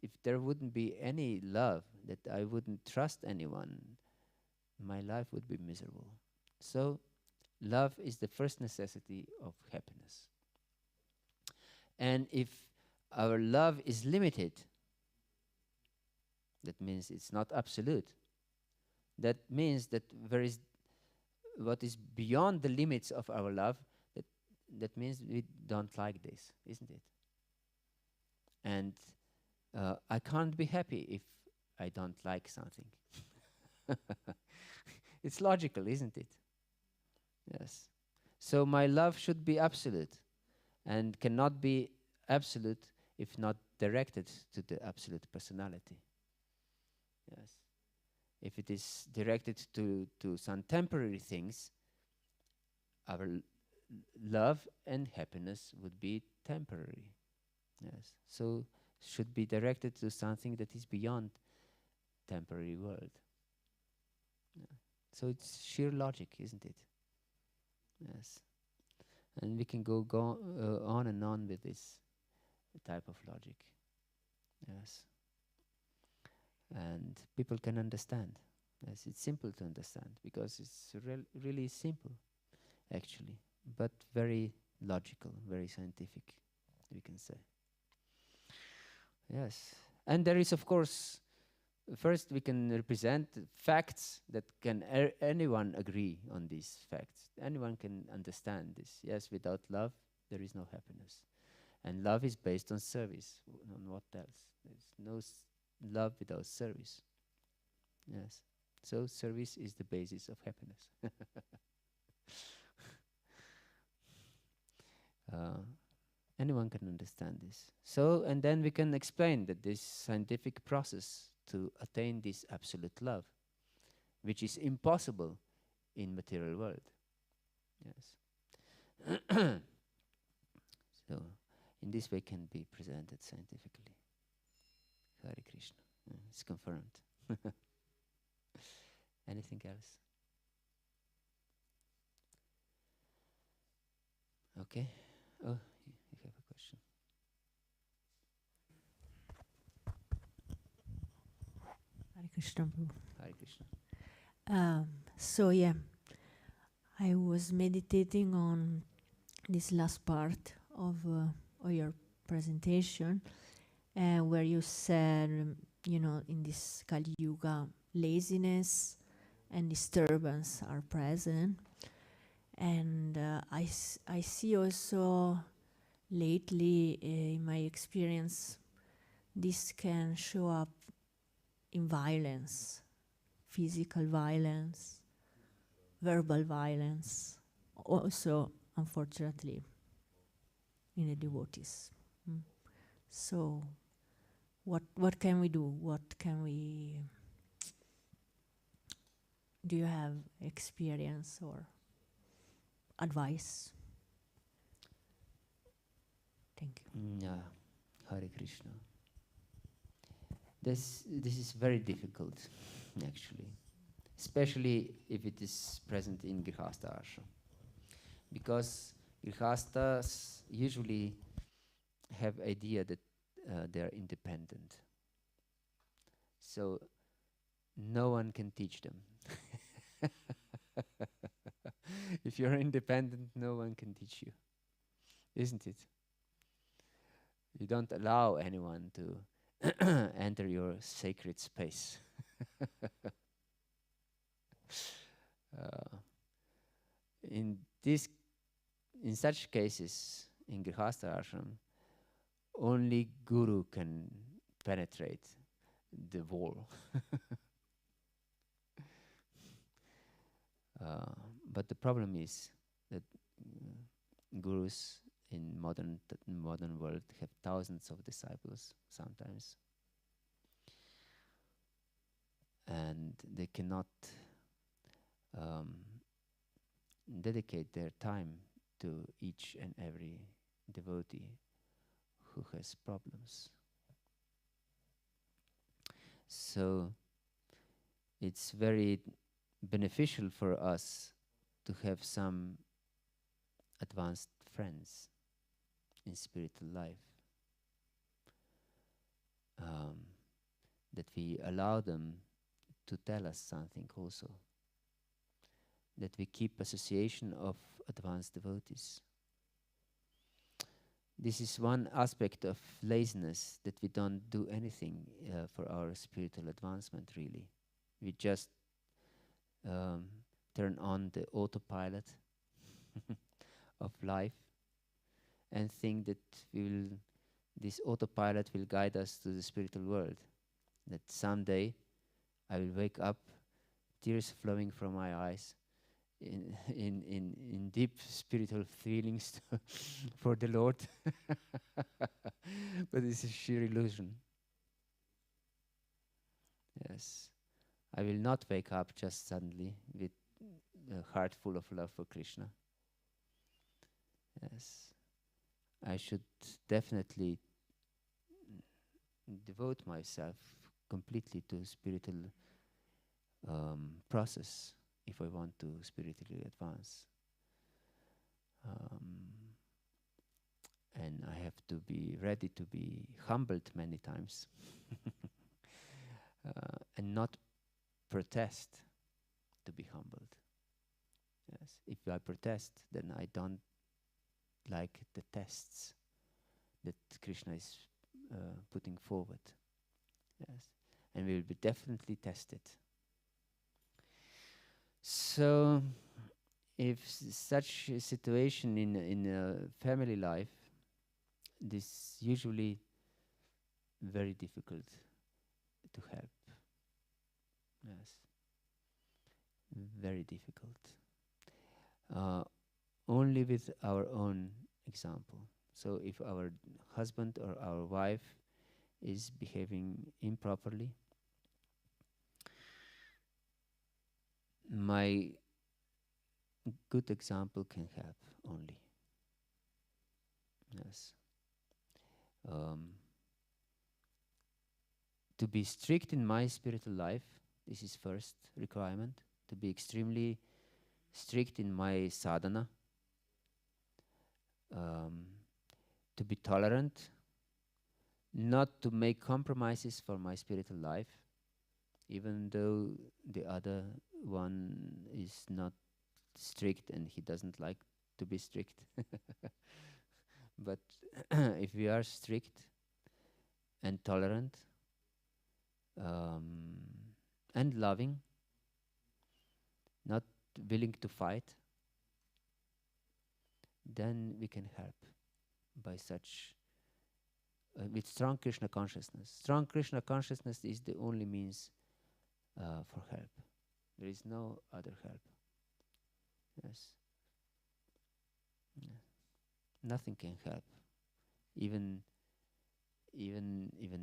if there wouldn't be any love, that I wouldn't trust anyone, my life would be miserable. So love is the first necessity of happiness. And if our love is limited, that means it's not absolute. That means that there is what is beyond the limits of our love, that means we don't like this, isn't it? And I can't be happy if I don't like something. It's logical, isn't it? Yes. So my love should be absolute and cannot be absolute if not directed to the absolute personality. Yes. If it is directed to some temporary things, our love and happiness would be temporary. Yes. So should be directed to something that is beyond temporary world. Yeah. So it's sheer logic, isn't it? Yes. And we can go on and on with this type of logic. Yes. And people can understand. Yes, it's simple to understand because it's really simple, actually, but very logical, very scientific, we can say. Yes. And there is, of course, first we can represent facts that can anyone agree on these facts. Anyone can understand this. Yes, without love, there is no happiness. And love is based on service. On what else? There's no love without service. Yes. So service is the basis of happiness. Anyone can understand this. So, and then we can explain that this scientific process to attain this absolute love, which is impossible in material world. Yes. So, in this way can be presented scientifically. Hare Krishna. It's confirmed. Anything else? Okay. Oh, you have a question. Hare Krishna, Prabhu. Hare Krishna. So yeah, I was meditating on this last part of your presentation, where you said, in this Kali Yuga, laziness and disturbance are present, and I see also lately in my experience, this can show up in violence, physical violence, verbal violence, also, unfortunately, in the devotees. So, what can we do? What can we? Do you have experience or advice? Thank you. Yeah, Hare Krishna. This is very difficult, actually, especially if it is present in Grihastha ashram, because Grihasthas usually have idea that they are independent. So no one can teach them. If you're independent, no one can teach you, isn't it? You don't allow anyone to enter your sacred space. uh, in this, in such cases, in Grihastha ashram, only guru can penetrate the wall. But the problem is that gurus in modern world have thousands of disciples sometimes, and they cannot um, dedicate their time to each and every devotee who has problems. So it's very beneficial for us to have some advanced friends in spiritual life, that we allow them to tell us something also, that we keep association of advanced devotees. This is one aspect of laziness, that we don't do anything for our spiritual advancement, really. We just turn on the autopilot of life and think that this autopilot will guide us to the spiritual world. That someday I will wake up, tears flowing from my eyes, in deep spiritual feelings for the Lord. But this is sheer illusion. Yes, I will not wake up just suddenly with a heart full of love for Krishna. Yes, I should definitely devote myself completely to spiritual process if I want to spiritually advance. And I have to be ready to be humbled many times and not protest to be humbled. Yes, if I protest, then I don't like the tests that Krishna is putting forward. Yes, and we will be definitely tested. So, if such a situation in a family life, this usually very difficult to help. Yes, very difficult. Only with our own example. So if our husband or our wife is behaving improperly, my good example can help only. Yes. To be strict in my spiritual life, this is first requirement. To be extremely strict in my sadhana. To be tolerant. Not to make compromises for my spiritual life, even though the other one is not strict and he doesn't like to be strict. But if we are strict and tolerant and loving, not willing to fight, then we can help by such with strong Krishna consciousness. Strong Krishna consciousness is the only means for help. There is no other help. Yes. Yeah. Nothing can help. Even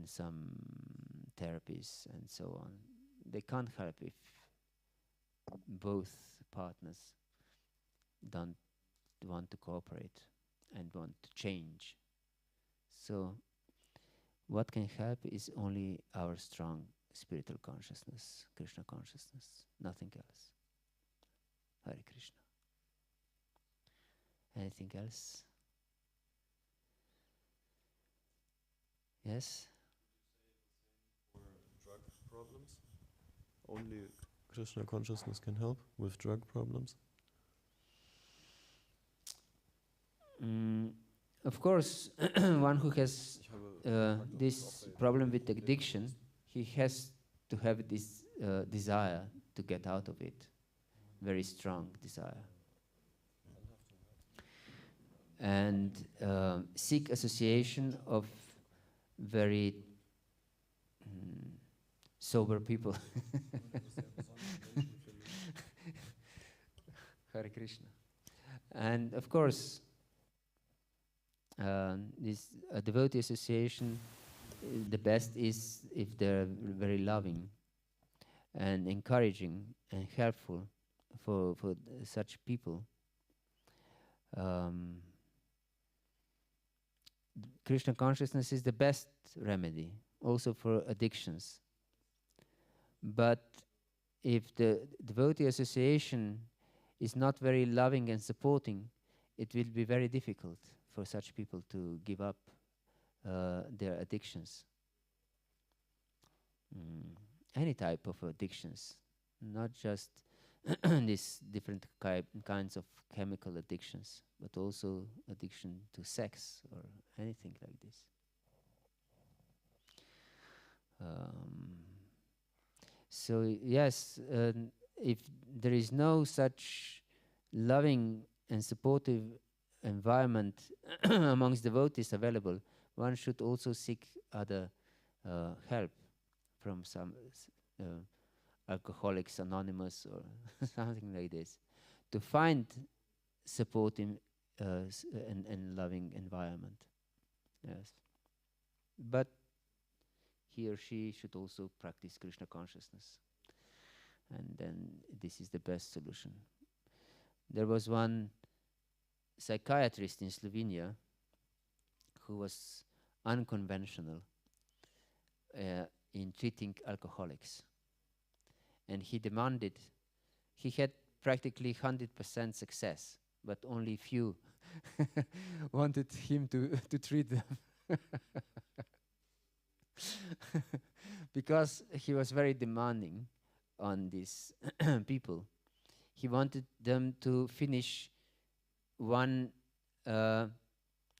some therapies and so on, they can't help if both partners don't want to cooperate and want to change. So what can help is only our strong spiritual consciousness, Krishna consciousness, nothing else. Hare Krishna. Anything else? Yes. For drug problems? Only Krishna consciousness can help with drug problems? Of course, one who has this problem with addiction, he has to have this desire to get out of it, very strong desire. And seek association of very sober people. Hare Krishna. And of course, this devotee association, the best is if they're very loving and encouraging and helpful for such people. Krishna consciousness is the best remedy also for addictions. But if the devotee association is not very loving and supporting, it will be very difficult for such people to give up their addictions. Any type of addictions, not just these different kinds of chemical addictions, but also addiction to sex or anything like this. So yes, if there is no such loving and supportive environment amongst devotees available, one should also seek other help from some Alcoholics Anonymous or something like this, to find supportive and loving environment. Yes, but he or she should also practice Krishna consciousness, and then this is the best solution. There was one psychiatrist in Slovenia who was unconventional in treating alcoholics. And he demanded, he had practically 100% success, but only few wanted him to treat them. Because he was very demanding on these people. He wanted them to finish one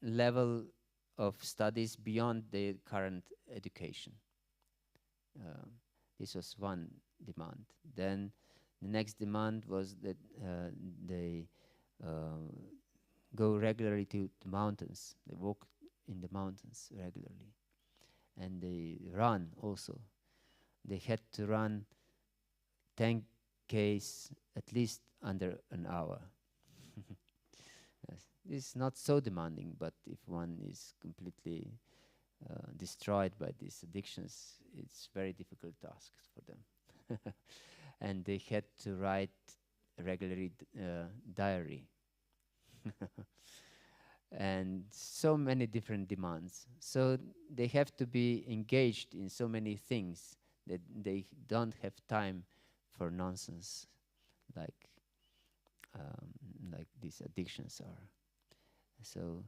level of studies beyond their current education. This was one demand. Then the next demand was that they go regularly to the mountains. They walk in the mountains regularly. And they run also. They had to run 10 Ks at least under an hour. Yes. It's not so demanding, but if one is completely destroyed by these addictions, it's very difficult task for them. And they had to write regularly diary. And so many different demands. So they have to be engaged in so many things that they don't have time for nonsense like these addictions are. So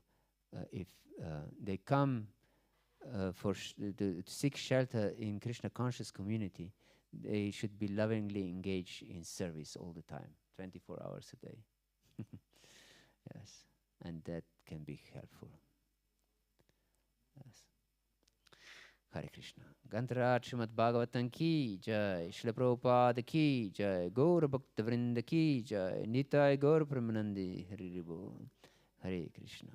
if they come to seek shelter in Krishna conscious community, they should be lovingly engaged in service all the time, 24 hours a day. Yes, and that can be helpful. Yes. Hare Krishna. Gantaraj Srimad Bhagavatam ki jai, Srila Prabhupada ki jai, Gaura Bhakta Vrinda ki jai, Nitai Gaura Pramanandi Hari Ribo. Hare Krishna.